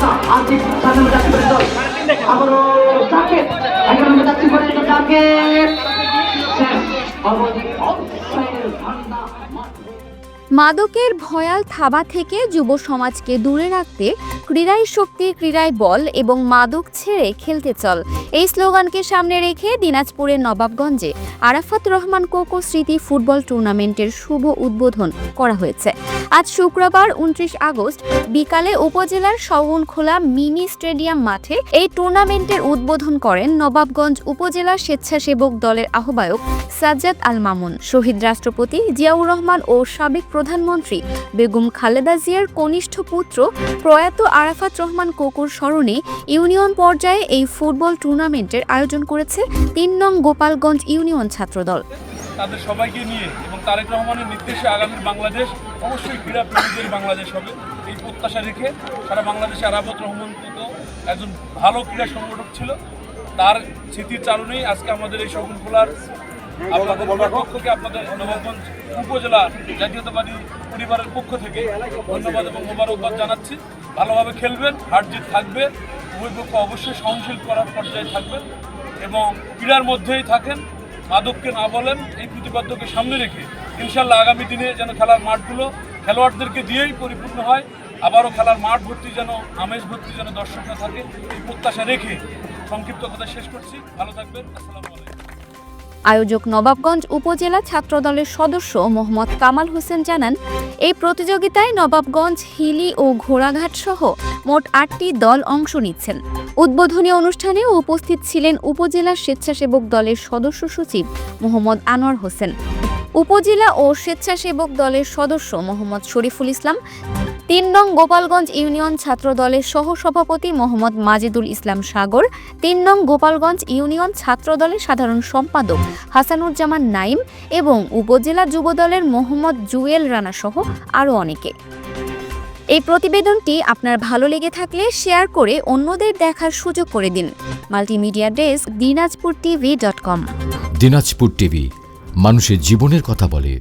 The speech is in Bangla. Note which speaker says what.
Speaker 1: না আজকে সামনে যাচ্ছে করে দল আবারও জাকের এখন আমরা যাচ্ছি করে জাকের অবধি অফসাইডের ঠান্ডা
Speaker 2: মাদকের ভয়াল থাবা থেকে যুব সমাজকে দূরে রাখতে ক্রীড়াই শক্তি, ক্রীড়ায় বল এবং মাদক ছেড়ে খেলতে চল, এই স্লোগানকে সামনে রেখে দিনাজপুরের নবাবগঞ্জে আরাফাত রহমান কোকো স্মৃতি ফুটবল টুর্নামেন্টের শুভ উদ্বোধন করা হয়েছে। আজ শুক্রবার 29 আগস্ট বিকালে উপজেলার শগুনখোলা মিনি স্টেডিয়াম মাঠে এই টুর্নামেন্টের উদ্বোধন করেন নবাবগঞ্জ উপজেলা স্বেচ্ছাসেবক দলের আহ্বায়ক সাজ্জাদ আল মামুন। শহীদ রাষ্ট্রপতি জিয়াউর রহমান ও সাবেক প্রধানমন্ত্রী বেগম খালেদা জিয়ার কনিষ্ঠ পুত্র প্রয়াত আরাফাত রহমান কোকোর স্মরণে ইউনিয়ন পর্যায়ে এই ফুটবল টুর্নামেন্টের আয়োজন করেছে ৩ নং গোপালগঞ্জ ইউনিয়ন ছাত্রদল।
Speaker 3: তাদের সবাইকে নিয়ে এবং তারেক রহমানের নির্দেশে আগামীর বাংলাদেশ অবশ্যই ক্রীড়া প্রেমীদের বাংলাদেশ হবে, এই প্রত্যাশা রেখে সারা বাংলাদেশে আরাফাত রহমান কোকো একজন ভালো ক্রীড়া সংগঠক ছিল। তার স্মৃতির চারণেই আজকে আমাদের এই শগুনখোলার আপনাদের পক্ষকে আপনাদের নবাবগঞ্জ উপজেলা জাতীয়তাবাদী পরিবারের পক্ষ থেকে ধন্যবাদ এবং মোবারকবাদ জানাচ্ছি। ভালোভাবে খেলবেন, হার জিত থাকবে, উভয় পক্ষ অবশ্যই সহনশীল করার পর্যায়ে থাকবেন এবং ক্রীড়ার মধ্যেই থাকেন, মাদককে না বলেন, এই প্রতিপাদ্যকে সামনে রেখে ইনশাল্লাহ আগামী দিনে যেন খেলার মাঠগুলো খেলোয়াড়দেরকে দিয়েই পরিপূর্ণ হয়, আবারও খেলার মাঠ ভর্তি যেন আমেজ ভর্তি যেন দর্শকরা থাকে, এই প্রত্যাশা রেখে সংক্ষিপ্ত কথা শেষ করছি। ভালো থাকবেন, আসসালামু আলাইকুম।
Speaker 2: আয়োজক নবাবগঞ্জ উপজেলা ছাত্রদলের সদস্য মোহাম্মদ কামাল হোসেন জানান, এই প্রতিযোগিতায় নবাবগঞ্জ, হিলি ও ঘোড়াঘাট সহ মোট 8টি দল অংশ নিচ্ছেন। উদ্বোধনী অনুষ্ঠানে উপস্থিত ছিলেন উপজেলা স্বেচ্ছাসেবক দলের সদস্য সচিব মোহাম্মদ আনোয়ার হোসেন, উপজেলা ও স্বেচ্ছাসেবক দলের সদস্য মোহাম্মদ শরীফুল ইসলাম, ৩ নং গোপালগঞ্জ ইউনিয়ন ছাত্র দলের সহসভাপতি মোহাম্মদ মাজিদুল ইসলাম সাগর, ৩ নং গোপালগঞ্জ ইউনিয়ন ছাত্র দলের সাধারণ সম্পাদক হাসানুজ্জামান নাইম এবং উপজেলা যুবদলের মোহাম্মদ জুয়েল রানা সহ আরও অনেকে। এই প্রতিবেদনটি আপনার ভালো লেগে থাকলে শেয়ার করে অন্যদের দেখার সুযোগ করে দিন। Multimedia desk, dinajpurtv.com।
Speaker 4: Dinajpur TV, মানুষের জীবনের কথা বলে।